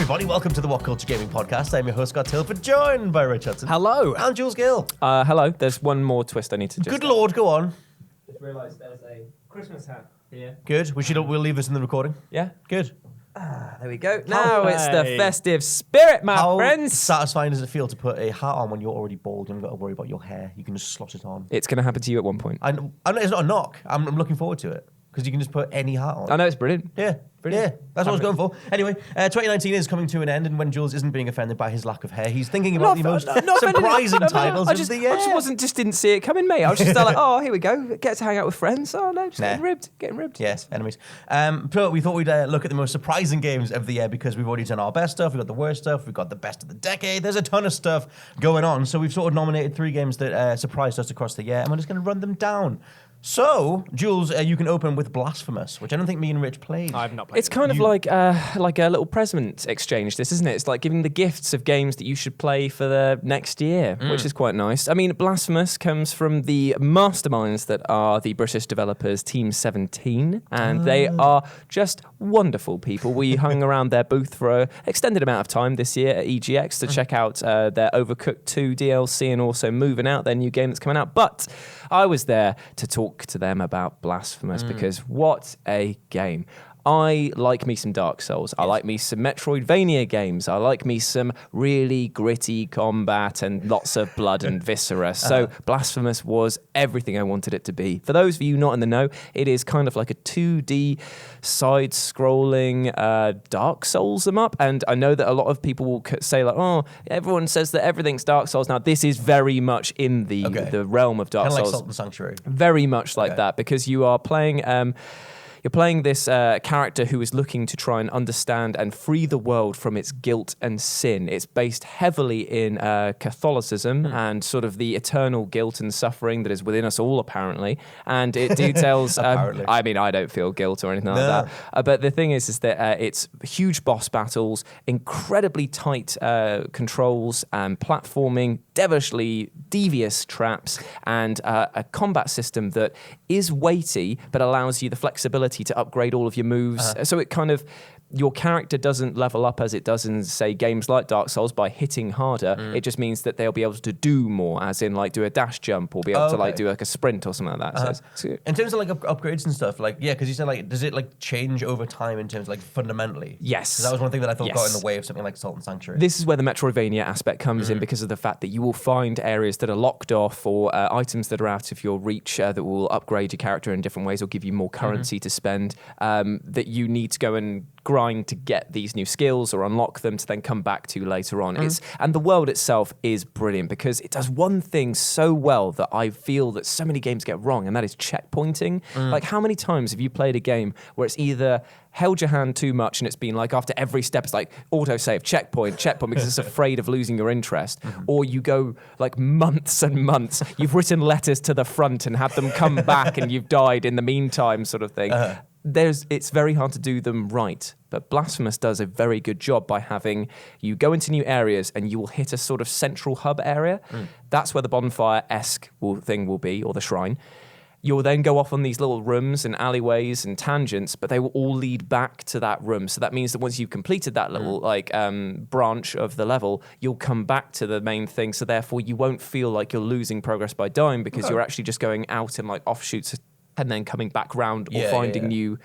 everybody. Welcome to the WhatCulture Gaming Podcast. I'm your host, Scott Tilford, joined by Rich Hudson. Hello. And Jules Gill. Hello. There's one more twist I need to just... Good Lord, go on. Just realised there's a Christmas hat here. Good. We'll leave this in the recording. Yeah? Good. There we go. Now it's the festive spirit, my friends. How satisfying does it feel to put a hat on when you're already bald? You haven't got to worry about your hair. You can just slot it on. It's going to happen to you at one point. I know it's not a knock. I'm looking forward to it. Because you can just put any hat on. I know, it's brilliant. Yeah. Brilliant. Yeah, that's what I was going for. Anyway, 2019 is coming to an end, and when Jules isn't being offended by his lack of hair, he's thinking about the most surprising titles of the year. I just didn't see it coming, mate. I was just like, oh, here we go. Get to hang out with friends. Oh, no, just getting ribbed. Yes, enemies. But we thought we'd look at the most surprising games of the year because we've already done our best stuff, we've got the worst stuff, we've got the best of the decade. There's a ton of stuff going on. So we've sort of nominated 3 games that surprised us across the year, and we're just going to run them down. So, Jules, you can open with Blasphemous, which I don't think me and Rich played. I've not played. It's kind of like a little present exchange, this, isn't it? It's like giving the gifts of games that you should play for the next year, which is quite nice. I mean, Blasphemous comes from the masterminds that are the British developers Team 17, and they are just wonderful people. We hung around their booth for an extended amount of time this year at EGX to check out their Overcooked 2 DLC and also Moving Out, their new game that's coming out. But I was there to talk to them about Blasphemous because what a game. I like me some Dark Souls. I like me some Metroidvania games. I like me some really gritty combat and lots of blood and viscera. So Blasphemous was everything I wanted it to be. For those of you not in the know, it is kind of like a 2D side-scrolling Dark Souls em up. And I know that a lot of people will say like, oh, everyone says that everything's Dark Souls. Now, this is very much in the realm of Dark Souls. Kind of like Salt and Sanctuary. Very much like that, because you are playing... You're playing this character who is looking to try and understand and free the world from its guilt and sin. It's based heavily in Catholicism and sort of the eternal guilt and suffering that is within us all, apparently. And it details... I mean, I don't feel guilt or anything like that. But the thing is that it's huge boss battles, incredibly tight controls and platforming, devilishly devious traps, and a combat system that is weighty but allows you the flexibility to upgrade all of your moves. So it kind of, your character doesn't level up as it does in, say, games like Dark Souls by hitting harder. It just means that they'll be able to do more, as in like do a dash jump or be able to like do like a sprint or something like that. So in terms of like upgrades and stuff, like, yeah, because you said like, does it like change over time in terms of like fundamentally? Yes. Because that was one thing that I thought got in the way of something like Salt and Sanctuary. This is where the Metroidvania aspect comes in, because of the fact that you will find areas that are locked off or items that are out of your reach that will upgrade your character in different ways or give you more currency to spend, that you need to go and grind to get these new skills or unlock them to then come back to later on. And the world itself is brilliant because it does one thing so well that I feel that so many games get wrong, and that is checkpointing. Like, how many times have you played a game where it's either held your hand too much and it's been like after every step it's like autosave, checkpoint, because it's afraid of losing your interest, or you go like months and months, you've written letters to the front and had them come back and you've died in the meantime sort of thing. It's very hard to do them right, but Blasphemous does a very good job by having you go into new areas and you will hit a sort of central hub area. That's where the bonfire-esque thing will be, or the shrine. You'll then go off on these little rooms and alleyways and tangents, but they will all lead back to that room. So that means that once you've completed that little branch of the level, you'll come back to the main thing. So therefore, you won't feel like you're losing progress by dying, because you're actually just going out in like offshoots and then coming back round or finding new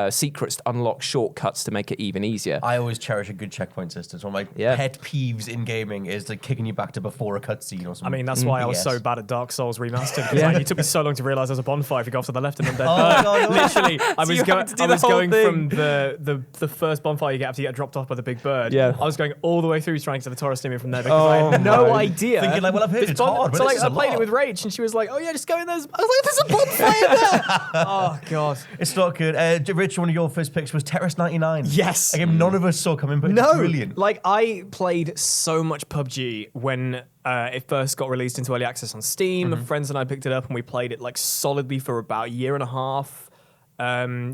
secrets to unlock shortcuts to make it even easier. I always cherish a good checkpoint system. One of my pet peeves in gaming is like kicking you back to before a cutscene or something. I mean, that's why I was so bad at Dark Souls Remastered, because like, it took me so long to realise there's a bonfire if you go off to the left and then dead. Literally, I was going from the first bonfire you get after you get dropped off by the big bird. I was going all the way through trying to get the Taurus Stimmy from there because I had no idea. Thinking like, well, I've heard it's hard, but so like, I played it with Rach and she was like, oh yeah, just go in there. I was like, there's a bonfire there. Oh God. It's not good. Rich, one of your first picks was Tetris 99. Yes. A game none of us saw coming, but it's brilliant. Like, I played so much PUBG when it first got released into early access on Steam. Friends and I picked it up and we played it like solidly for about a year and a half,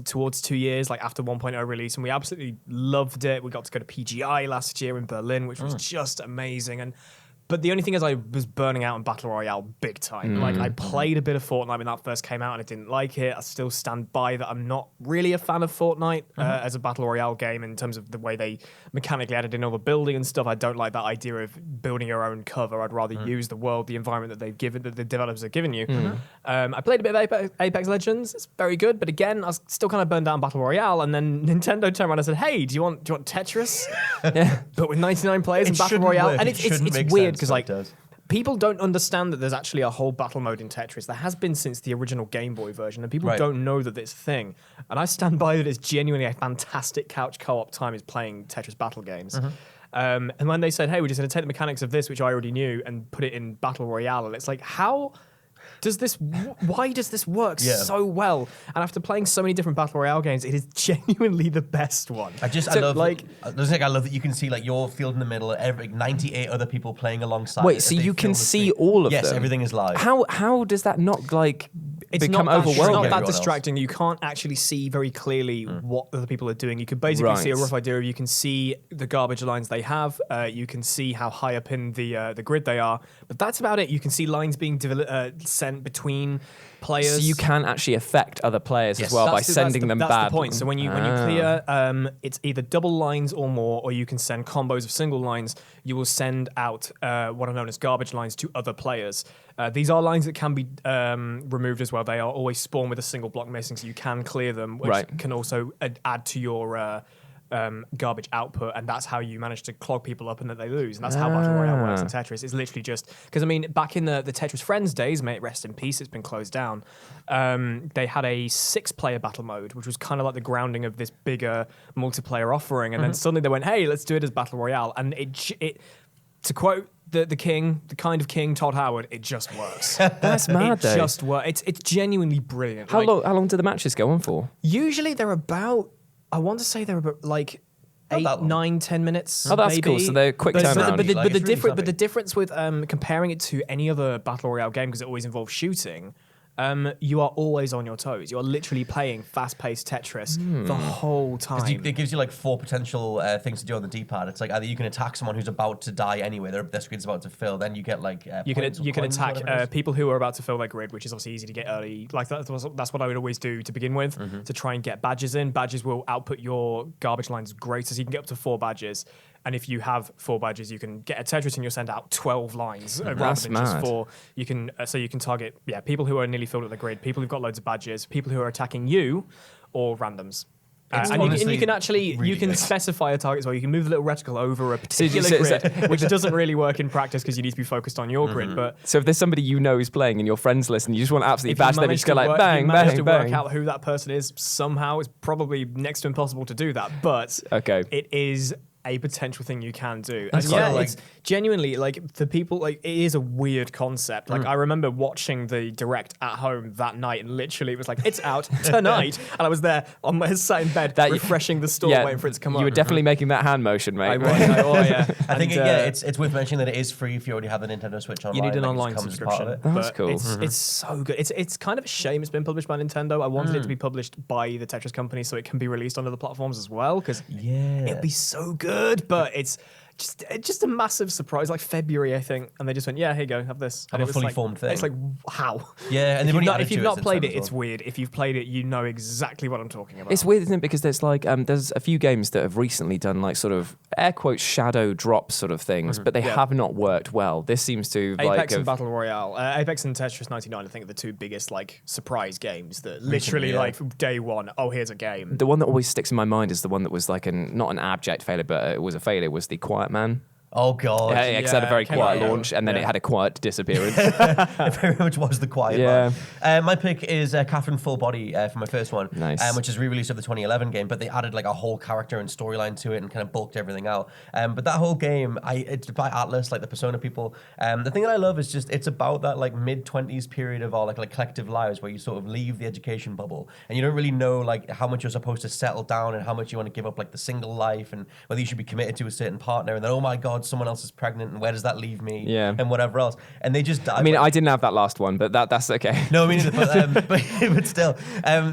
towards 2 years, like after 1.0 release, and we absolutely loved it. We got to go to PGI last year in Berlin, which was just amazing. And But the only thing is I was burning out in Battle Royale big time. Like, I played a bit of Fortnite when that first came out and I didn't like it. I still stand by that I'm not really a fan of Fortnite as a Battle Royale game in terms of the way they mechanically added in all the building and stuff. I don't like that idea of building your own cover. I'd rather use the world, the environment that the developers have given you. I played a bit of Apex Legends. It's very good, but again, I was still kind of burned out in Battle Royale. And then Nintendo turned around and said, "Hey, do you want Tetris?" But with 99 players in Battle Royale, and it's weird because like people don't understand that there's actually a whole battle mode in Tetris. There has been since the original Game Boy version, and people don't know that it's a thing. And I stand by that it's genuinely a fantastic couch co-op time is playing Tetris battle games. And when they said, "Hey, we're just going to take the mechanics of this, which I already knew, and put it in Battle Royale," and it's like, why does this work so well? And after playing so many different Battle Royale games, it is genuinely the best one. I love that you can see like your field in the middle, 98 other people playing alongside. Wait, so you can see all of them? Yes, everything is live. How does that not like become overwhelming? It's not that distracting. You can't actually see very clearly what other people are doing. You can basically see a rough idea. You can see the garbage lines they have. You can see how high up in the grid they are. But that's about it. You can see lines being sent between players. So you can actually affect other players as well by sending them bad. That's the point. So when you clear, it's either double lines or more, or you can send combos of single lines. You will send out what are known as garbage lines to other players. These are lines that can be removed as well. They are always spawned with a single block missing, so you can clear them, which can also add to your garbage output, and that's how you manage to clog people up and that they lose. And that's how Battle Royale works in Tetris. It's literally just because, I mean, back in the Tetris Friends days, may it rest in peace, it's been closed down. They had a 6-player battle mode, which was kind of like the grounding of this bigger multiplayer offering. And then suddenly they went, "Hey, let's do it as Battle Royale." And it to quote the king, the kind of king, Todd Howard, it just works. That's mad, though. It just works. It's genuinely brilliant. How long do the matches go on for? Usually they're about, I want to say they're about like 8, 9, 10 minutes. Oh, that's maybe. cool. So they're quick turnaround. But the difference with comparing it to any other Battle Royale game, because it always involves shooting, you are always on your toes. You are literally playing fast-paced Tetris the whole time. It gives you like 4 potential things to do on the D-pad. It's like either you can attack someone who's about to die anyway, their screen's about to fill, then you get like you can attack people who are about to fill their grid, which is obviously easy to get early. Like that's what I would always do to begin with, to try and get badges in. Badges will output your garbage lines greater, so you can get up to 4 badges. And if you have 4 badges, you can get a Tetris and you'll send out 12 lines rather than just 4. You can target people who are nearly filled at the grid, people who've got loads of badges, people who are attacking you, or randoms. And you can actually specify a target as well. You can move the little reticle over a particular grid, which doesn't really work in practice because you need to be focused on your grid. But so if there's somebody you know who's playing in your friends list and you just want to absolutely bash them, you just go like bang, bang, bang. To work out who that person is somehow, it's probably next to impossible to do that. But it is a potential thing you can do. And it's genuinely, like, for people, like, it is a weird concept. Like, I remember watching the direct at home that night, and literally it was like, it's out tonight. And I was there on my sat in bed, refreshing the store, waiting for it to come up. You were definitely making that hand motion, mate. I was, I think it's worth mentioning that it is free if you already have the Nintendo Switch online. You need an online subscription. That's cool. It's so good. It's kind of a shame it's been published by Nintendo. I wanted it to be published by the Tetris company so it can be released on other platforms as well, because it'd be so good. But it's just a massive surprise, like February, I think, and they just went, "Yeah, here you go, have this." And a fully formed thing. It's like, how? Yeah, and if you've not played it, it's weird. If you've played it, you know exactly what I'm talking about. It's weird, isn't it? Because there's like there's a few games that have recently done like sort of air quotes shadow drop sort of things, but they have not worked well. This seems to Apex and Battle Royale, Apex and Tetris 99, I think, are the 2 biggest like surprise games that literally like day one. Oh, here's a game. The one that always sticks in my mind is the one that was like not an abject failure, but it was a failure. Was the Quiet Man. Oh God! Yeah, it had a very quiet launch, and then it had a quiet disappearance. It very much was the quiet one. My pick is Catherine Full Body for my first one, which is re-release of the 2011 game, but they added like a whole character and storyline to it and kind of bulked everything out. But that whole game, it's by Atlas, like the Persona people. The thing that I love is just it's about that like mid-20s period of our like collective lives where you sort of leave the education bubble and you don't really know like how much you're supposed to settle down and how much you want to give up like the single life and whether you should be committed to a certain partner. And then, oh my God, once someone else is pregnant, and where does that leave me? Yeah. And whatever else. And they just. I mean, I didn't have that last one, but that's okay. No, I mean, but still,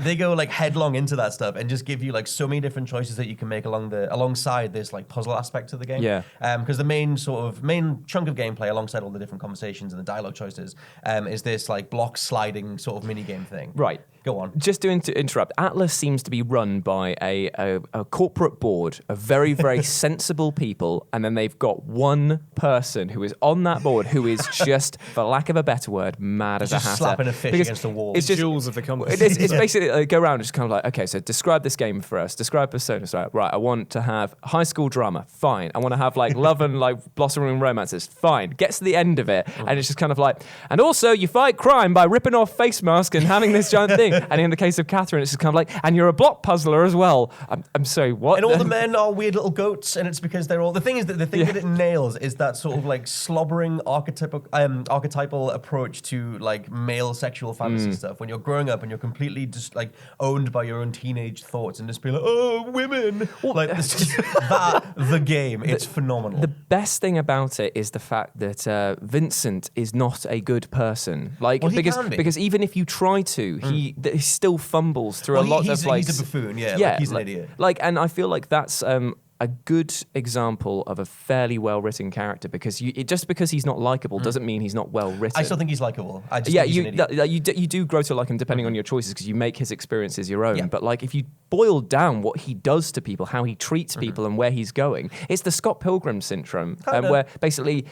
they go like headlong into that stuff and just give you like so many different choices that you can make alongside this like puzzle aspect of the game. Yeah. Because the main chunk of gameplay, alongside all the different conversations and the dialogue choices, is this like block sliding sort of mini game thing. Right. Go on. Just to interrupt, Atlas seems to be run by a corporate board of very, very sensible people, and then they've got one person who is on that board who is just, for lack of a better word, mad as a hatter. Slapping a fish against the wall. It's just Jules of the company. It's basically go around and just kind of like, okay, so describe this game for us. Describe Persona. So, right, I want to have high school drama. Fine. I want to have like love and like blossoming romances. Fine. Gets to the end of it, and it's just kind of like, and also you fight crime by ripping off face mask and having this giant thing. And in the case of Catherine, it's just kind of like, and you're a block puzzler as well. I'm sorry, what? And all the men are weird little goats, and it's because they're all. The thing is that the thing that it nails is that sort of like slobbering archetypal approach to like male sexual fantasy stuff. When you're growing up and you're completely just like owned by your own teenage thoughts and just being like, oh, women. Like this is the game. It's phenomenal. The best thing about it is the fact that Vincent is not a good person. Like because even if you try to, he still fumbles through a lot of like. He's a buffoon. Yeah, like, he's an idiot. Like, and I feel like that's a good example of a fairly well-written character, because just because he's not likable doesn't mean he's not well-written. I still think he's likable. I just think he's an idiot. You do grow to like him depending on your choices, because you make his experiences your own. Yeah. But like if you boil down what he does to people, how he treats people, and where he's going, it's the Scott Pilgrim syndrome, where basically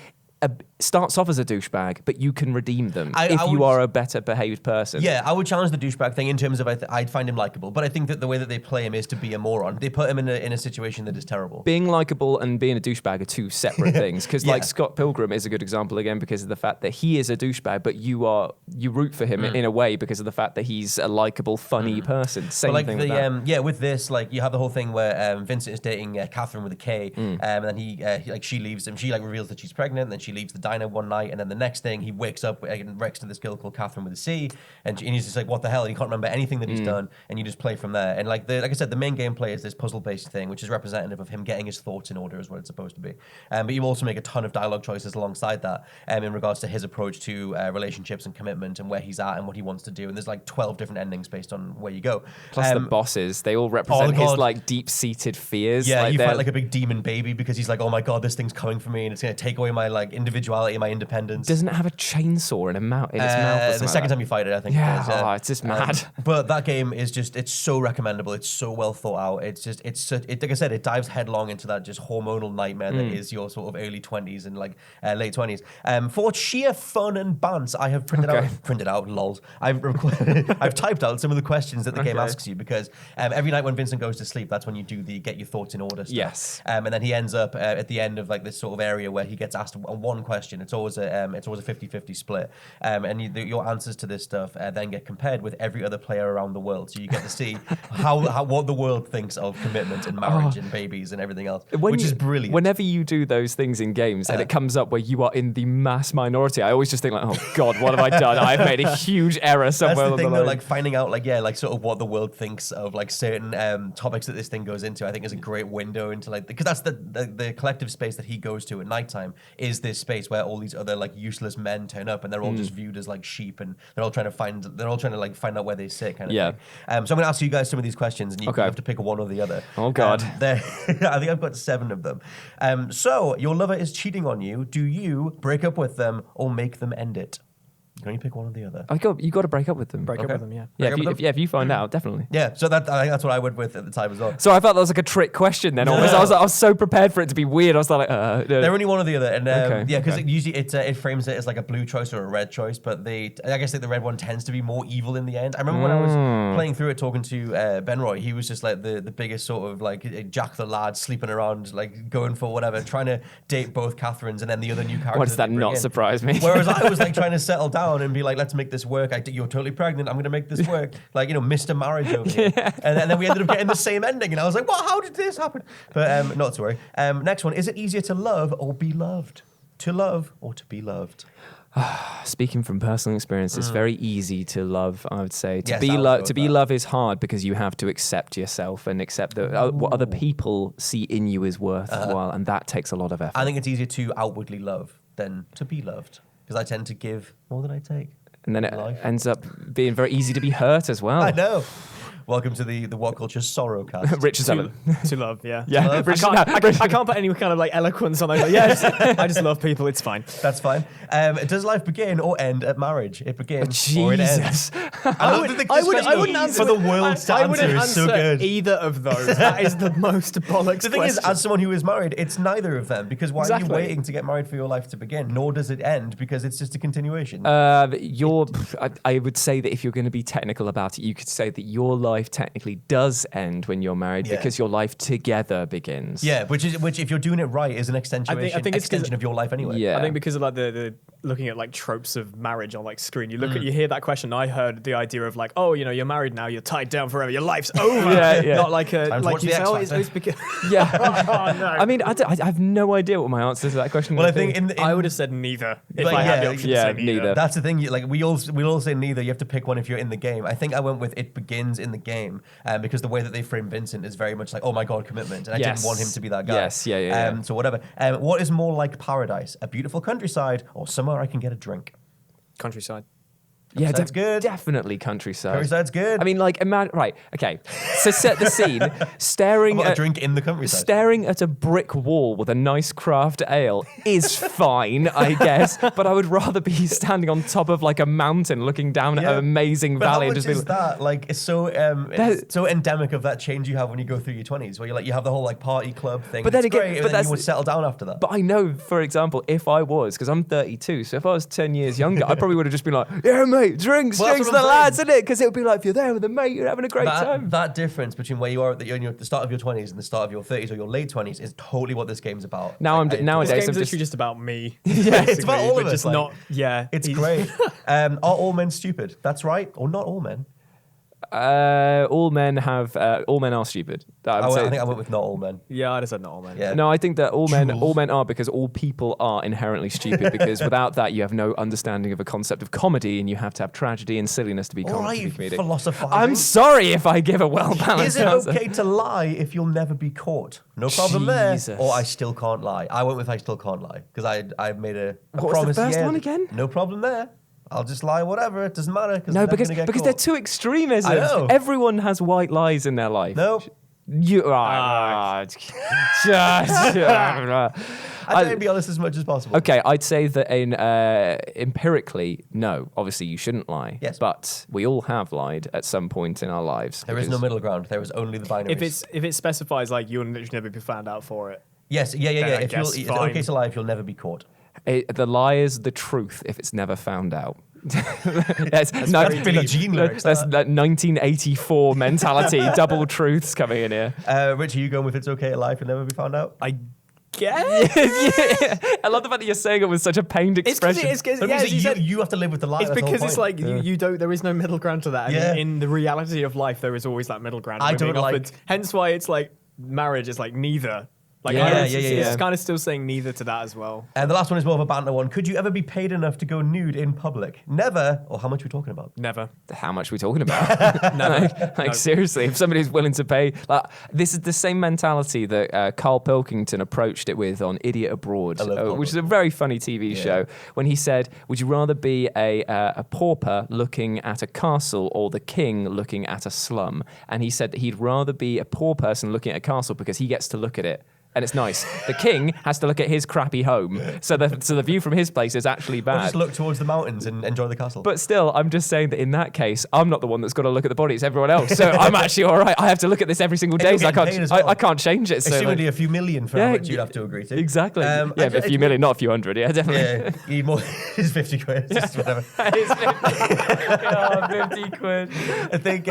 starts off as a douchebag, but you can redeem them if you are a better behaved person. Yeah, I would challenge the douchebag thing in terms of I'd find him likable, but I think that the way that they play him is to be a moron. They put him in a situation that is terrible. Being likable and being a douchebag are two separate things, because like Scott Pilgrim is a good example again because of the fact that he is a douchebag, but you root for him in a way because of the fact that he's a likable, funny person. Same thing with that. With this, like you have the whole thing where Vincent is dating Catherine with a K, and then she leaves him. She like reveals that she's pregnant, and then she leaves the diner one night, and then the next thing he wakes up next to this girl called Catherine with a C, and he's just like, what the hell? And he can't remember anything that he's done, and you just play from there. And like I said, the main gameplay is this puzzle-based thing, which is representative of him getting his thoughts in order, is what it's supposed to be. But you also make a ton of dialogue choices alongside that, in regards to his approach to relationships and commitment and where he's at and what he wants to do. And there's like 12 different endings based on where you go. Plus the bosses, they all represent his like deep-seated fears. Yeah, like you fight like a big demon baby because he's like, oh my god, this thing's coming for me, and it's going to take away my like individuality, my independence. Doesn't it have a chainsaw in its mouth? Or the second time you fight it, I think. Yeah, it's just mad. But that game is just—it's so recommendable. It's so well thought out. Like I said, it dives headlong into that just hormonal nightmare that is your sort of early 20s and like late 20s. For sheer fun and bants, I have printed out. Lols. I've typed out some of the questions that the game asks you, because every night when Vincent goes to sleep, that's when you do the get your thoughts in order stuff. Yes. And then he ends up at the end of like this sort of area where he gets asked one question. It's always a 50-50 split, and your answers to this stuff then get compared with every other player around the world, so you get to see what the world thinks of commitment and marriage and babies and everything else, which is brilliant. Whenever you do those things in games and it comes up where you are in the mass minority, I always just think like, oh god, what have I done? I've made a huge error somewhere. That's the thing though, like finding out like sort of what the world thinks of like certain topics that this thing goes into, I think is a great window into like, because that's the collective space that he goes to at nighttime, is this space where all these other like useless men turn up, and they're all just viewed as like sheep, and they're all trying to find out where they sit, kind of thing. So I'm going to ask you guys some of these questions, and you have to pick one or the other. Oh god. I think I've got 7 of them. So your lover is cheating on you. Do you break up with them or make them end it? You can only pick one or the other. You got to break up with them. Break up with them, yeah. If you find out, definitely. Yeah, so I think that's what I would with at the time as well. So I thought that was like a trick question then. Almost. I was so prepared for it to be weird. I was like, no. They're only one or the other, and because usually it frames it as like a blue choice or a red choice, but I guess like the red one tends to be more evil in the end. I remember when I was playing through it, talking to Ben Roy, he was just like the biggest sort of like Jack the lad, sleeping around, like going for whatever, trying to date both Catherines and then the other new characters. Why does that not surprise me? Whereas I was like trying to settle down and be like, let's make this work. You're totally pregnant. I'm going to make this work. Like, Mr. Marriage over here. And then we ended up getting the same ending. And I was like, how did this happen? But not to worry. Next one. Is it easier to love or be loved? to love or to be loved? Speaking from personal experience, it's very easy to love, I would say. To Yes, be I'll go love with to be that. love is hard because you have to accept yourself and accept that what other people see in you is worthwhile, and that takes a lot of effort. I think it's easier to outwardly love than to be loved because I tend to give more than I take. And then it life. ends up being very easy to be hurt as well. I know. Welcome to the WhatCulture Sorrow Cast. Rich is To love, yeah. Yeah, love. I can't put any kind of like eloquence on it. Like, yes, I just love people. It's fine. That's fine. Does life begin or end at marriage? It begins or it ends. Jesus. I wouldn't answer for the world to I wouldn't answer is so good. either of those. That is the most bollocks The thing is, as someone who is married, it's neither of them because why are Exactly. you waiting to get married for your life to begin? Nor does it end because it's just a continuation. I would say that if you're going to be technical about it, you could say that your life technically does end when you're married because your life together begins. Yeah, which if you're doing it right is an extension I think it's 'cause- of your life anyway. Yeah. I think because of like the looking at like tropes of marriage on like screen, you hear that question. I heard the idea of like, oh, you're married now, you're tied down forever, your life's over. Yeah. Not like a Time to like watch you the say, X oh, Factor. it's because Yeah. oh no. I mean, I have no idea what my answer to that question Well, would I think be. I would have said neither if But I had the yeah, option yeah, to say neither. neither. that's the thing. We all say neither. You have to pick one if you're in the game. I think I went with it begins in the game because the way that they frame Vincent is very much like, oh my god, commitment, and I didn't want him to be that guy. Yes, yeah. So whatever. What is more like paradise? A beautiful countryside or somewhere I can get a drink? Countryside. Yeah, Countryside's good. Definitely countryside. Countryside's good. I mean, like, right, okay. So set the scene, staring What about a at drink in the countryside? Staring at a brick wall with a nice craft ale is fine, I guess, but I would rather be standing on top of like a mountain looking down at an amazing But valley how and much just be is that? Like, it's so endemic of that change you have when you go through your 20s, where you have the whole like party club thing. But then it's again- great, but and then that's you would the- settle down after that. But I know, for example, if I was, because I'm 32, so if I was 10 years younger, I probably would have just been like, yeah, mate, drinks Well, that's for what the I'm lads, saying. isn't it? Because it would be like, if you're there with a mate, you're having a great time. That difference between where you are at the start of your 20s and the start of your 30s or your late 20s is totally what this game's about. Nowadays, This I'm game's just literally just about me. Yeah, it's about all but of us. just like, not. Yeah, it's great. Are all men stupid? That's right, or not all men? all men are stupid. I I think I went with not all men. Yeah, I just said not all men. Yeah. No, I think that all men Jules. are because all people are inherently stupid because without that you have no understanding of a concept of comedy and you have to have tragedy and silliness to be All right, comedic. philosophizing. I'm sorry if I give a well-balanced Is it answer. okay to lie if you'll never be caught? No problem Jesus. there. Or I still can't lie. I went with I still can't lie because I made a What was the promise. first yeah, one again? No problem there. I'll just lie, whatever. It doesn't matter. No, because they're two extremisms. I know. Everyone has white lies in their life. No. You I try to be honest as much as possible. Okay, I'd say that empirically, no. Obviously, you shouldn't lie. Yes. But we all have lied at some point in our lives. There is no middle ground. There is only the binaries. If it specifies like you'll literally never be found out for it. Yes, yeah. I If guess it's fine. okay to lie if you'll never be caught. The lie is the truth if it's never found out. that's very Billie Jean lyrics, That's that. that 1984 mentality, double truths coming in here. Rich, are you going with it's okay to lie if you'll never be found out? I guess. Yeah. I love the fact that you're saying it with such a pained expression. But yeah, because as you said, you have to live with the lie. it's that's the whole because it's point. like you don't. There is no middle ground to that. And Yeah. in the reality of life, there is always that middle ground. I We're being don't like- offered- Hence why it's like marriage is like neither. Like Yeah, it's kind of still saying neither to that as well. And the last one is more of a banter one. Could you ever be paid enough to go nude in public? Never. Or how much are we talking about? Never. How much are we talking about? No. Like seriously, if somebody's willing to pay, like this is the same mentality that Carl Pilkington approached it with on Idiot Abroad, I love Carl which is a very funny TV show. When he said, "Would you rather be a pauper looking at a castle or the king looking at a slum?" And he said that he'd rather be a poor person looking at a castle because he gets to look at it. And it's nice. The king has to look at his crappy home, so the view from his place is actually Or bad. just look towards the mountains and enjoy the castle. But still, I'm just saying that in that case, I'm not the one that's got to look at the body; it's everyone else. So I'm actually all right. I have to look at this every single day, you're so I getting paid can't. as well. I can't change it. So Assumingly like, a few million for how much you'd have to agree to. exactly. I Yeah, but a few million, not a few hundred. Yeah, definitely. Yeah, you need more. It's 50 quid. Just whatever. It's 50 quid. I think,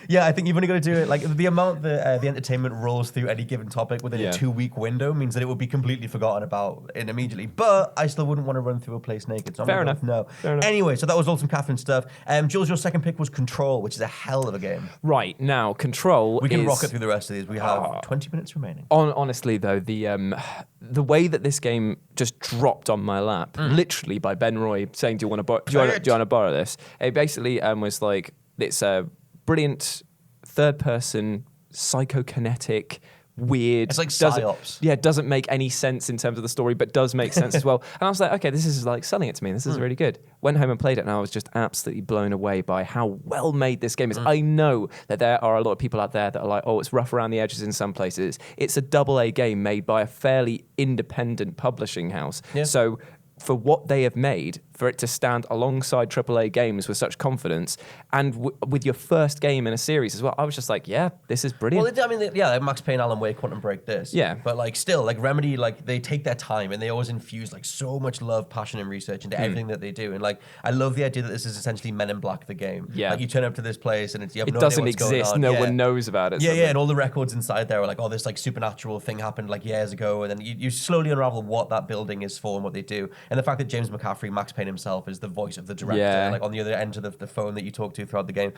Yeah, I think you've only got to do it, like, the amount that the entertainment rolls through any given topic within a 2-week window means that it would be completely forgotten about it immediately. But I still wouldn't want to run through a place naked. So Fair enough. No. Anyway, so that was all some Catherine stuff. Jules, your second pick was Control, which is a hell of a game. Right, now, Control We can rock it through the rest of these. We have 20 minutes remaining. Honestly, though, the way that this game just dropped on my lap, literally by Ben Roy saying, do you want to borrow this? It basically was like, it's a brilliant third-person, psychokinetic, weird. It's like psyops. Doesn't make any sense in terms of the story, but does make sense as well. And I was like, okay, this is like selling it to me. This is really good. Went home and played it, and I was just absolutely blown away by how well made this game is. I know that there are a lot of people out there that are like, oh, it's rough around the edges in some places. It's a AA game made by a fairly independent publishing house. Yeah. So for what they have made, for it to stand alongside AAA games with such confidence, and with your first game in a series as well, I was just like, yeah, this is brilliant. Well, I mean, like Max Payne, Alan Wake, Quantum Break, this. Yeah. But like still, like Remedy, like they take their time and they always infuse like so much love, passion, and research into everything that they do. And like, I love the idea that this is essentially Men in Black, the game. Yeah. Like you turn up to this place and you have no idea what's going on. No one knows about it. Yeah, and all the records inside there are like, oh, this like supernatural thing happened like years ago, and then you slowly unravel what that building is for and what they do. And the fact that James McCaffrey, Max Payne himself, is the voice of the director, like on the other end of the phone that you talk to throughout the game.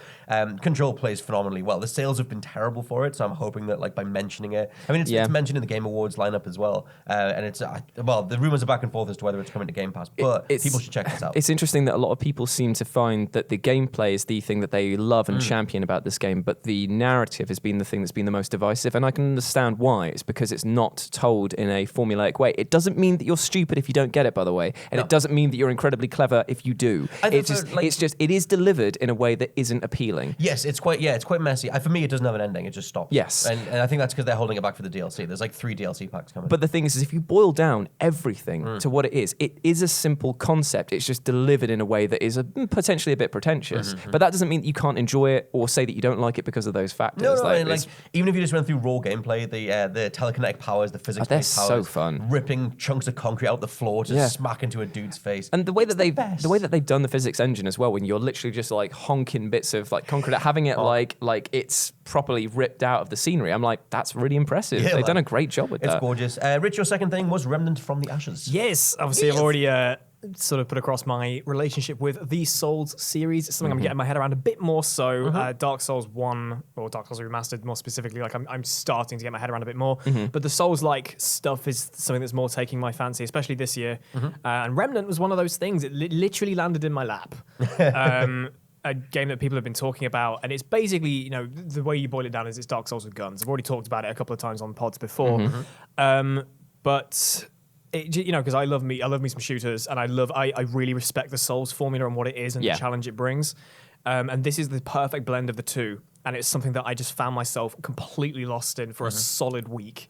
Control plays phenomenally well. The sales have been terrible for it, so I'm hoping that like by mentioning it, I mean it's mentioned in the Game Awards lineup as well, and it's well, the rumors are back and forth as to whether it's coming to Game Pass, but people should check this out. It's interesting that a lot of people seem to find that the gameplay is the thing that they love and champion about this game, but the narrative has been the thing that's been the most divisive, and I can understand why. It's because it's not told in a formulaic way. It doesn't mean that you're stupid if you don't get it, by the way, and it doesn't mean that you're incredibly clever if you do. It is delivered in a way that isn't appealing. Yes, it's quite messy. For me, it doesn't have an ending. It just stops. Yes. And I think that's because they're holding it back for the DLC. There's like 3 DLC packs coming. But the thing is if you boil down everything to what it is a simple concept. It's just delivered in a way that is potentially a bit pretentious. But that doesn't mean that you can't enjoy it or say that you don't like it because of those factors. No, like even if you just went through raw gameplay, the telekinetic powers, the physics-based powers, so fun. Ripping chunks of concrete out the floor to smack into a dude's face. And the way that they've done the physics engine as well, when you're literally just like honking bits of like concrete, having it like it's properly ripped out of the scenery. I'm like, that's really impressive. They've done a great job with that. It's gorgeous. Rich, your second thing was Remnant from the Ashes. Yes, obviously I've already sort of put across my relationship with the Souls series. It's something I'm getting my head around a bit more so. Dark Souls 1, or Dark Souls Remastered more specifically, like I'm starting to get my head around a bit more. But the Souls-like stuff is something that's more taking my fancy, especially this year. And Remnant was one of those things. It literally landed in my lap. A game that people have been talking about, and it's basically, you know, the way you boil it down is it's Dark Souls with guns. I've already talked about it a couple of times on pods before. But you know, because I love me some shooters, and I really respect the Souls formula and what it is and the challenge it brings. And this is the perfect blend of the two, and it's something that I just found myself completely lost in for a solid week.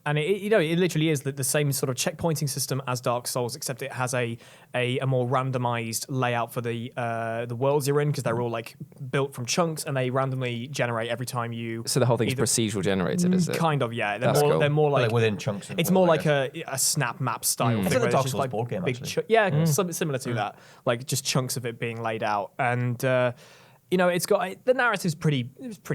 And it literally is the same sort of checkpointing system as Dark Souls, except it has a more randomized layout for the worlds you're in, because they're all like built from chunks and they randomly generate every time you. So the whole thing is procedural generated, is it? Kind of, yeah. They're more like within chunks. It's more like a snap map style thing. It's like a Dark Souls board game, actually. Something similar to that, like just chunks of it being laid out. And you know, it's got the narrative's pretty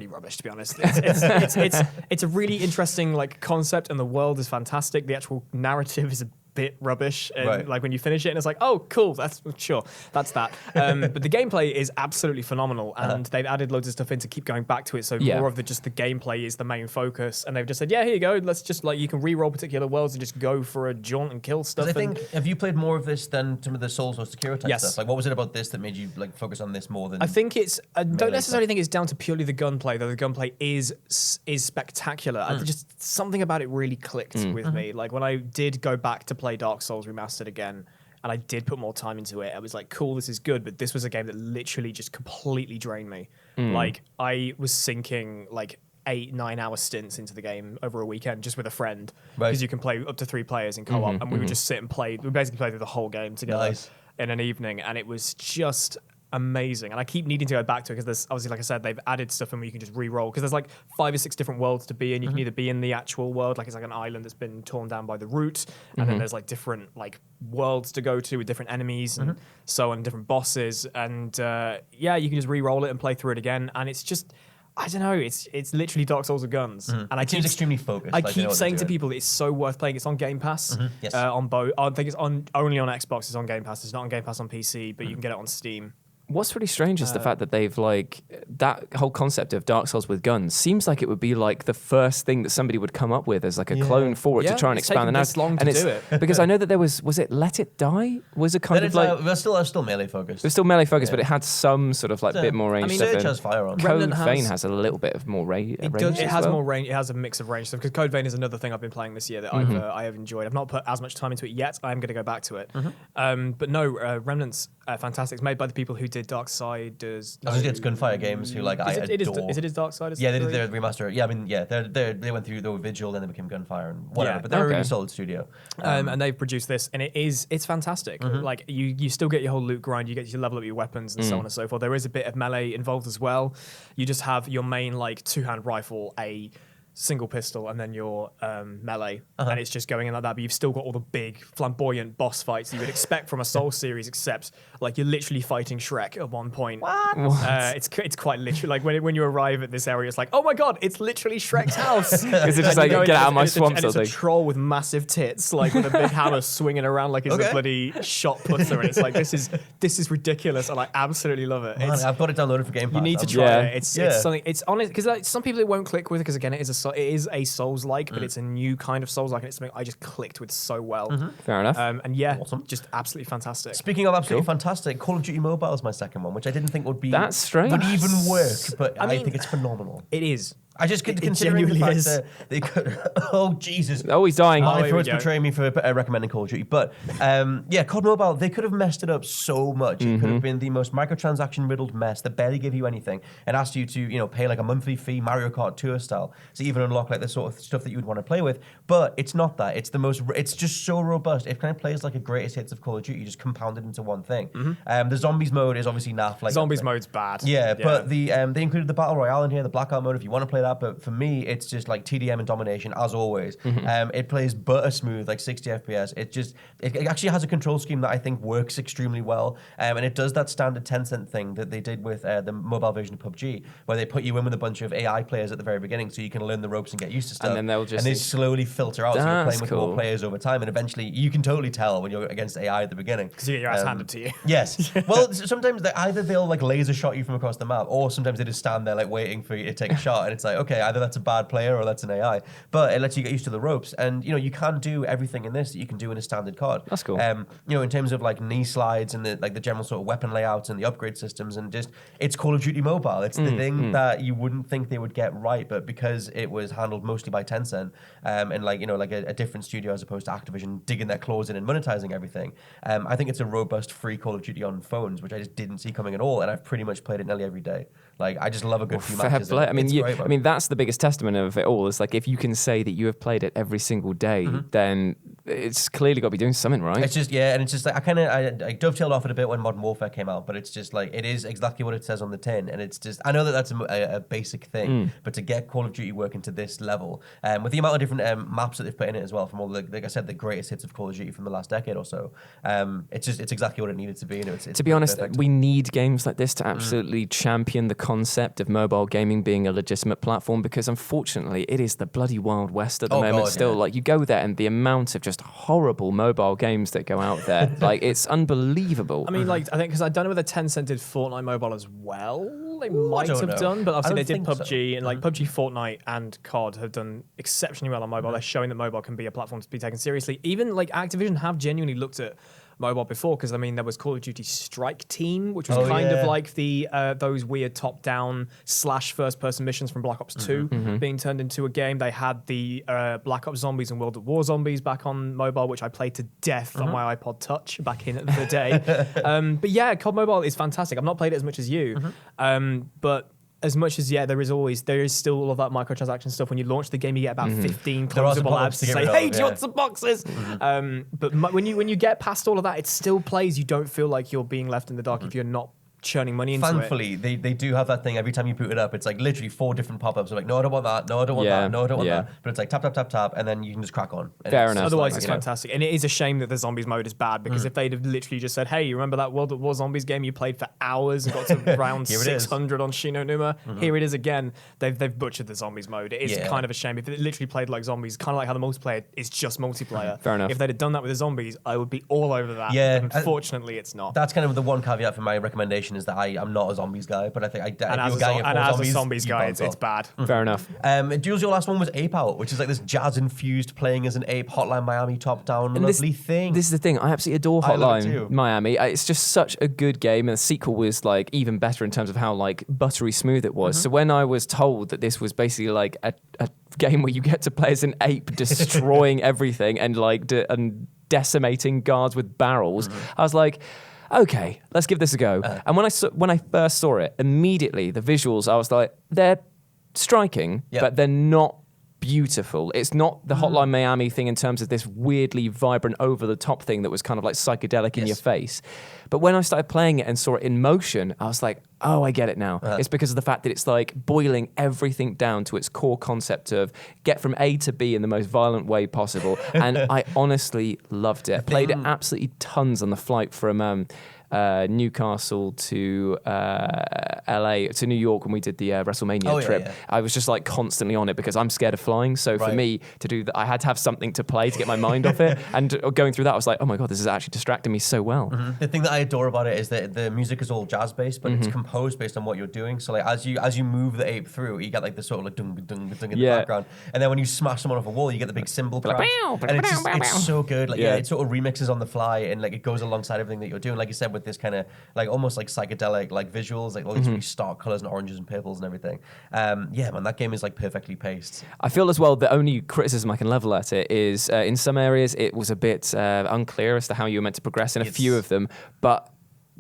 rubbish, to be honest. It's a really interesting like concept, and the world is fantastic. The actual narrative is a bit rubbish, and like when you finish it and it's like, oh cool, that's that. But the gameplay is absolutely phenomenal, and they've added loads of stuff in to keep going back to it, so more of the gameplay is the main focus, and they've just said, yeah, here you go, let's just like, you can re-roll particular worlds and just go for a jaunt and kill stuff. I think, have you played more of this than some of the Souls or Sekiro type stuff? Like, what was it about this that made you like focus on this more than? I think I don't necessarily think it's down to purely the gunplay, though. The gunplay is spectacular. Just something about it really clicked with me. Like when I did go back to play Dark Souls Remastered again, and I did put more time into it, I was like, cool, this is good, but this was a game that literally just completely drained me. Like I was sinking like 8-9 hour stints into the game over a weekend just with a friend, because you can play up to 3 players in co-op, and we would just sit and play. We basically played through the whole game together in an evening, and it was just amazing, and I keep needing to go back to it because there's obviously, like I said, they've added stuff in where you can just re-roll because there's like 5 or 6 different worlds to be in. You can either be in the actual world, like it's like an island that's been torn down by the root, and then there's like different like worlds to go to with different enemies and so on, different bosses, and you can just re-roll it and play through it again, and it's just, I don't know, it's literally Dark Souls with guns, and it seems extremely focused. I keep saying to people it's so worth playing. It's on Game Pass, Yes. on both. I think it's only on Xbox. It's on Game Pass. It's not on Game Pass on PC, but you can get it on Steam. What's really strange is the fact that they've like that whole concept of Dark Souls with guns seems like it would be like the first thing that somebody would come up with as like a clone for it to try and expand the narrative. Long to do it because I know that there was it Let It Die was a kind of like we're still melee focused. It was still melee focused, but it had some sort of like bit more range. I mean, Surge has fire on. Code Vein has a little bit of more range. It has more range. It has a mix of range stuff because Code Vein is another thing I've been playing this year that I have enjoyed. I've not put as much time into it yet. I'm going to go back to it. But no, Remnant's fantastic. It's made by the people who did Darksiders. It's Gunfire Games who like I adore. Is it Darksiders? Yeah, they did their remaster. Yeah, I mean, yeah, they went through the Vigil, then they became Gunfire and whatever. But they're a really solid studio. And they've produced this, and it's fantastic. Like you still get your whole loot grind, you get to level up your weapons and so on and so forth. There is a bit of melee involved as well. You just have your main like 2-hand rifle, a single pistol, and then your melee, and it's just going in like that. But you've still got all the big flamboyant boss fights that you would expect from a Souls series, except like you're literally fighting Shrek at one point. What? It's quite literally like when you arrive at this area, it's like, oh my god, it's literally Shrek's house. Is it just like get out of my swamp? And it's a troll with massive tits, like with a big hammer swinging around like it's a bloody shot putter, and it's like this is ridiculous, and I absolutely love it. I've got it downloaded for Game Pass. You need to try it. It's something. It's honest because like, some people it won't click with because again it is a Souls-like, but it's a new kind of Souls-like, and it's something I just clicked with so well. Fair enough. And awesome. Just absolutely fantastic. Speaking of absolutely fantastic, Call of Duty Mobile is my second one, which I didn't think would be that's strange. Would even work, but I think it's phenomenal. It is. I just could consider the fact that they could. Oh Jesus! Oh, he's dying. My throat's betraying me for recommending Call of Duty, but COD Mobile, they could have messed it up so much. It could have been the most microtransaction riddled mess that barely gave you anything and asked you to pay like a monthly fee, Mario Kart Tour style, to even unlock like the sort of stuff that you would want to play with. But it's not that. It's the most. It's just so robust. It kind of plays like a greatest hits of Call of Duty, just compounded into one thing. The zombies mode is obviously naff. Like zombies mode's bad. Yeah, but the they included the battle royale in here, the blackout mode if you want to play that. But for me, it's just like TDM and domination as always. It plays butter smooth, like 60 FPS. It actually has a control scheme that I think works extremely well, and it does that standard Tencent thing that they did with the mobile version of PUBG, where they put you in with a bunch of AI players at the very beginning, so you can learn the ropes and get used to stuff. And then they slowly filter out, so you're playing with more players over time, and eventually you can totally tell when you're against AI at the beginning because you get your ass handed to you. Yes. Well, sometimes either they'll like laser shot you from across the map, or sometimes they just stand there like waiting for you to take a shot, and it's like, okay, either that's a bad player or that's an AI, but it lets you get used to the ropes, and you can do everything in this that you can do in a standard COD. That's cool. In terms of like knee slides and the general sort of weapon layouts and the upgrade systems, and just it's Call of Duty Mobile. It's the thing that you wouldn't think they would get right, but because it was handled mostly by Tencent and like a different studio as opposed to Activision digging their claws in and monetizing everything, I think it's a robust free Call of Duty on phones, which I just didn't see coming at all, and I've pretty much played it nearly every day. Like I just love a good few matches. I mean, that's the biggest testament of it all. It's like if you can say that you have played it every single day, then it's clearly got to be doing something right. It's just and it's just like I dovetailed off it a bit when Modern Warfare came out, but it's just like it is exactly what it says on the tin, and it's just I know that that's a basic thing, but to get Call of Duty working to this level, with the amount of different maps that they've put in it as well, from all like I said, the greatest hits of Call of Duty from the last decade or so, it's exactly what it needed to be. It's to be honest, perfect. We need games like this to absolutely champion the concept of mobile gaming being a legitimate platform, because unfortunately it is the bloody Wild West at the moment. Still, like you go there and the amount of just horrible mobile games that go out there, like it's unbelievable. I mean, like I think because I don't know whether Tencent did Fortnite Mobile as well. They might have done, but obviously they did PUBG, and like PUBG, Fortnite, and COD have done exceptionally well on mobile. They're showing that mobile can be a platform to be taken seriously. Even like Activision have genuinely looked at mobile before, because I mean there was Call of Duty Strike Team, which was kind of like the those weird top-down / first-person missions from Black Ops 2 being turned into a game. They had the Black Ops Zombies and World at War Zombies back on mobile, which I played to death on my iPod Touch back in the day. But yeah, COD Mobile is fantastic. I've not played it as much as you, but as much as there is still all of that microtransaction stuff. When you launch the game, you get about 15 closable ads to say, "Hey, do you want some boxes?" But when you get past all of that, it still plays. You don't feel like you're being left in the dark if you're not churning money into Thankfully, they do have that thing every time you boot it up. It's like literally 4 different pop-ups. Like, no, I don't want that. No, I don't want that. No, I don't want that. But it's like tap, tap, tap, tap, and then you can just crack on. Fair enough. Otherwise, it's fantastic. And it is a shame that the zombies mode is bad, because if they'd have literally just said, hey, you remember that World at War Zombies game you played for hours and got to round 600 on Shi No Numa? Here it is again. They've butchered the zombies mode. It is kind of a shame. If it literally played like zombies, kind of like how the multiplayer is just multiplayer. Fair enough. If they'd have done that with the zombies, I would be all over that. Yeah. But unfortunately, it's not. That's kind of the one caveat for my recommendation, is that I'm not a zombies guy, but I think as a zombies guy, it's bad. Fair enough. Jules, your last one was Ape Out, which is like this jazz-infused playing as an ape, Hotline Miami top-down lovely thing. This is the thing. I absolutely adore Hotline Miami. It's just such a good game, and the sequel was like even better in terms of how like buttery smooth it was. So when I was told that this was basically like a game where you get to play as an ape destroying everything and like and decimating guards with barrels, I was like, okay, let's give this a go. And when I first saw it, immediately the visuals, I was like, they're striking, but they're not beautiful. It's not the Hotline Miami thing in terms of this weirdly vibrant, over-the-top thing that was kind of like psychedelic in your face. But when I started playing it and saw it in motion, I was like, oh, I get it now. It's because of the fact that it's like boiling everything down to its core concept of get from A to B in the most violent way possible. And I honestly loved it. Played it absolutely tons on the flight from Newcastle to LA to New York when we did the WrestleMania trip. I was just like constantly on it because I'm scared of flying. So for me to do that, I had to have something to play to get my mind off it. And going through that, I was like, oh my God, this is actually distracting me so well. The thing that I adore about it is that the music is all jazz based, but it's composed based on what you're doing. So like as you move the ape through, you get like the sort of like dung dung dung in the background, and then when you smash someone off a wall, you get the big cymbal crash, and it's so good. Like it sort of remixes on the fly, and like it goes alongside everything that you're doing. Like you said, with this kind of like almost like psychedelic like visuals, like all these really stark colors and oranges and purples and everything. Yeah, man, that game is like perfectly paced. I feel as well the only criticism I can level at it is in some areas it was a bit unclear as to how you were meant to progress in a few of them, but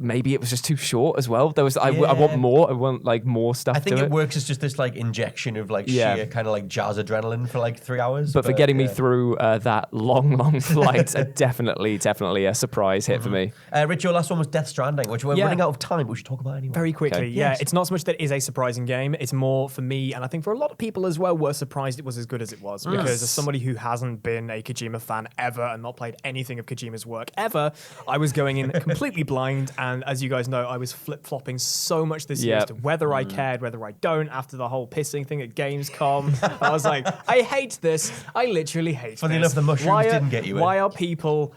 maybe it was just too short as well. There was I want more. I want like more stuff. I think it works as just this like injection of like sheer kind of like jazz adrenaline for like 3 hours. But for getting me through that long flight, definitely a surprise hit for me. Rich, your last one was Death Stranding, which we're running out of time, but we should talk about anyway. Very quickly, It's not so much that it is a surprising game. It's more for me, and I think for a lot of people as well, were surprised it was as good as it was. Because as somebody who hasn't been a Kojima fan ever and not played anything of Kojima's work ever, I was going in completely blind, and as you guys know, I was flip-flopping so much this year as to whether I cared, whether I don't, after the whole pissing thing at Gamescom. I was like, I hate this. I literally hate this. Funny enough, the mushrooms didn't get you in. Why are people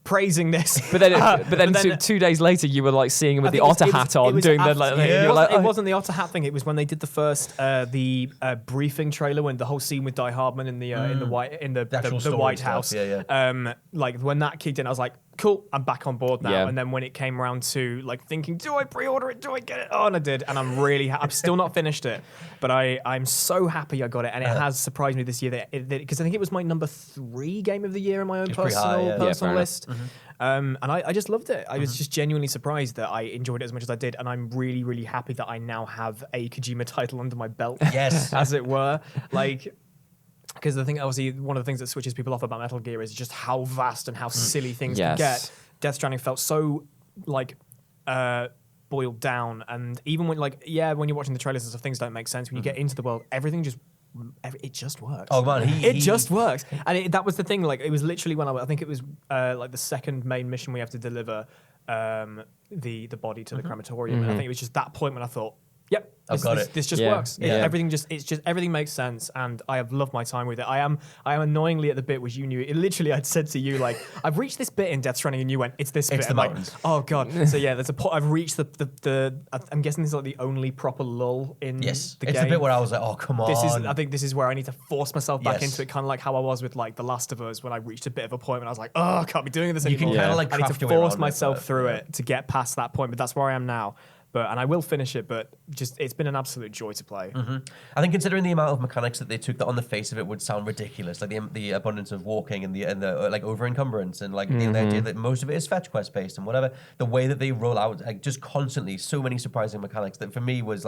praising this? But then 2 days later, you were like seeing him with the otter hat on, doing the like. It wasn't the otter hat thing. It was when they did the first briefing trailer, when the whole scene with Die Hardman in the White House. Like when that kicked in, I was like, cool, I'm back on board now. And then when it came around to like thinking, do I pre-order it? Do I get it? Oh, and I did, and I'm really I'm still not finished it, but I'm so happy I got it, and it has surprised me this year because I think it was my number 3 game of the year in my own personal list. And I just loved it. I was just genuinely surprised that I enjoyed it as much as I did, and I'm really, really happy that I now have a Kojima title under my belt, as it were. Like, because the thing, obviously, one of the things that switches people off about Metal Gear is just how vast and how silly things can get. Death Stranding felt so like boiled down, and even when when you're watching the trailers and stuff, things don't make sense. When you get into the world, everything just works. Oh man, it just works. And that was the thing. Like, it was literally when I think it was like the second main mission we have to deliver the body to the crematorium. And I think it was just that point when I thought, yep, this just works. Everything makes sense, and I have loved my time with it. I am annoyingly at the bit which you knew. It literally, I'd said to you, like, I've reached this bit in Death Stranding, and you went, it's this bit. It's the mountains. Like, oh god. So yeah, there's a point. I've reached the. I'm guessing this is like the only proper lull in the game. It's the bit where I was like, oh come on. I think this is where I need to force myself back into it, kind of like how I was with like The Last of Us, when I reached a bit of a point when I was like, oh, I can't be doing this anymore. You can kind of like I need to force myself through it to get past that point, but that's where I am now. And I will finish it, but just it's been an absolute joy to play. I think considering the amount of mechanics that they took, that on the face of it would sound ridiculous, like the abundance of walking and the like over encumbrance, and like the idea that most of it is fetch quest based and whatever. The way that they roll out, like, just constantly so many surprising mechanics that for me was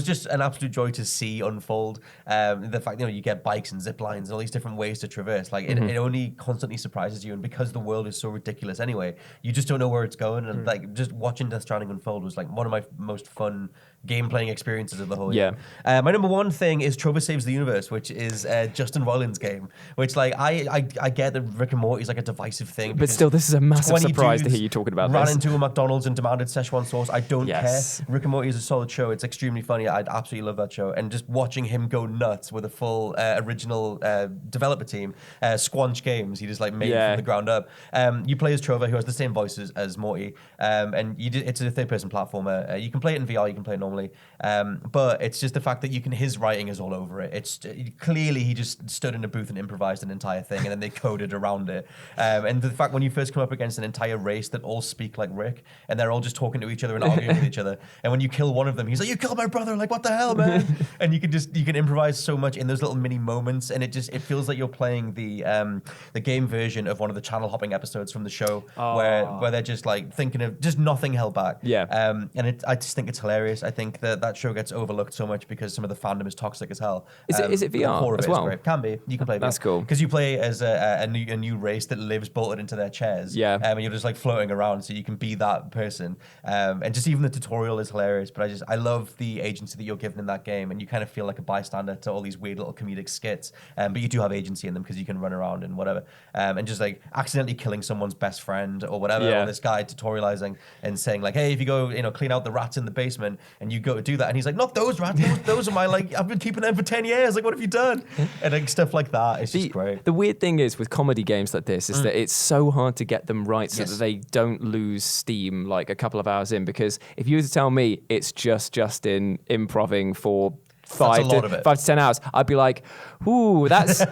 just an absolute joy to see unfold. The fact you get bikes and zip lines and all these different ways to traverse, like it only constantly surprises you, and because the world is so ridiculous anyway, you just don't know where it's going. And like just watching Death Stranding unfold was like one of my my most fun game-playing experiences of the whole year. My number one thing is Trover Saves the Universe, which is Justin Roiland's game, which like I get that Rick and Morty is like a divisive thing. But still, this is a massive surprise to hear you talking about ran this. into a McDonald's and demanded Szechuan sauce. I don't care. Rick and Morty is a solid show. It's extremely funny. I'd absolutely love that show. And just watching him go nuts with a full original developer team, Squanch Games, he just like made it from the ground up. You play as Trover, who has the same voices as Morty, and it's a third-person platformer. You can play it in VR, you can play it normally, but it's just the fact that his writing is all over it. It's clearly he just stood in a booth and improvised an entire thing, and then they coded around it. And the fact when you first come up against an entire race that all speak like Rick, and they're all just talking to each other and arguing with each other, and when you kill one of them, he's like, "You killed my brother!" Like, what the hell, man? And you can improvise so much in those little mini moments, and it feels like you're playing the game version of one of the channel hopping episodes from the show, where they're just like thinking of just nothing held back. And I just think it's hilarious. I think that show gets overlooked so much because some of the fandom is toxic as hell. Is it VR as well? Can be. You can play VR. That's cool. Because you play as a new race that lives bolted into their chairs. And you're just like floating around, so you can be that person. And just even the tutorial is hilarious. But I love the agency that you're given in that game, and you kind of feel like a bystander to all these weird little comedic skits. But you do have agency in them because you can run around and whatever. And just like accidentally killing someone's best friend or whatever. Or this guy tutorializing and saying like, "Hey, if you go, clean out the rats in the basement," and you go to do that, and he's like, "Not those rats. Those are my like. I've been keeping them for 10 years. Like, what have you done?" And like stuff like that. It's just great. The weird thing is with comedy games like this is that it's so hard to get them right so that they don't lose steam like a couple of hours in. Because if you were to tell me it's just Justin improving for 5 to 10 hours, I'd be like, "Ooh, that's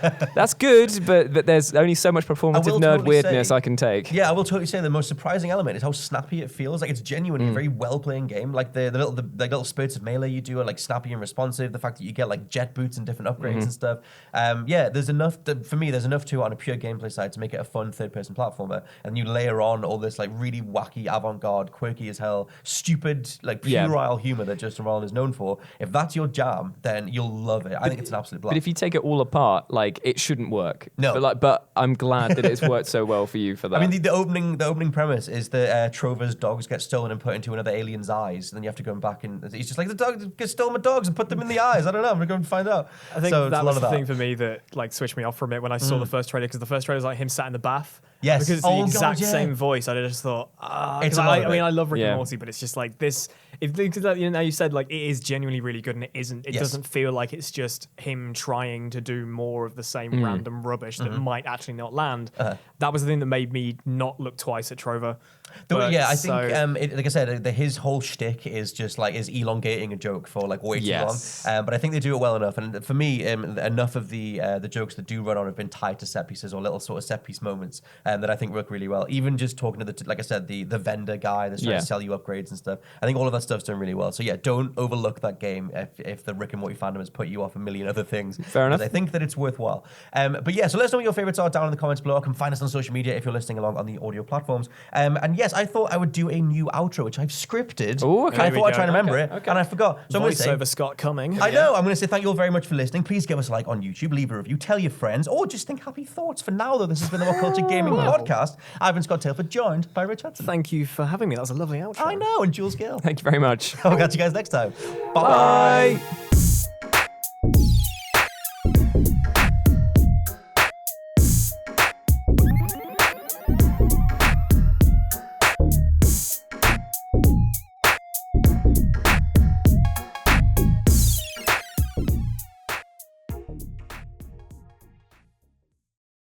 good," but there's only so much performative nerd weirdness I can take. Yeah, I will totally say the most surprising element is how snappy it feels. Like, it's genuinely a very well-playing game. Like the little spurts of melee you do are like snappy and responsive. The fact that you get like jet boots and different upgrades and stuff. There's enough for me. There's enough to it on a pure gameplay side to make it a fun third-person platformer. And you layer on all this like really wacky, avant-garde, quirky as hell, stupid, like puerile humor that Justin Roiland is known for. If that's your jam, then you'll love it. I think it's an absolute blast. But if you take it all apart, like, it shouldn't work. No. But I'm glad that it's worked so well for you for that. I mean, the opening premise is that Trover's dogs get stolen and put into another alien's eyes, and then you have to go back and he's just like, "The dog get stole my dogs and put them in the eyes." I don't know. I'm gonna go and find out. I think that was the thing for me that like switched me off from it when I saw the first trailer, because the first trailer is like him sat in the bath. Yes. Because it's the exact same voice. I just thought, I love Rick and Morty, but it's just like this. Now you said like it is genuinely really good, and it isn't. It doesn't feel like it's just him trying to do more of the same random rubbish that might actually not land. That was the thing that made me not look twice at Trover. I think, like I said, his whole shtick is just like elongating a joke for like way too long. But I think they do it well enough. And for me, enough of the jokes that do run on have been tied to set pieces or little sort of set piece moments that I think work really well. Even just talking to like I said, the vendor guy that's trying to sell you upgrades and stuff. I think all of that stuff's done really well. So yeah, don't overlook that game if the Rick and Morty fandom has put you off a million other things. Fair enough. I think that it's worthwhile. But yeah, so let us know what your favorites are down in the comments below. Come find us on social media if you're listening along on the audio platforms. And yes, I thought I would do a new outro, which I've scripted. Oh, okay. I thought I'd try and remember it, and I forgot. So Voiceover Scott coming. I know. I'm going to say thank you all very much for listening. Please give us a like on YouTube, leave a review, tell your friends, or just think happy thoughts. For now, though, this has been the WhatCulture Gaming Podcast. I've been Scott Tailford, joined by Rich Hudson. Thank you for having me. That was a lovely outro. I know, and Jules Gill. Thank you very much. I'll catch you guys next time. Bye.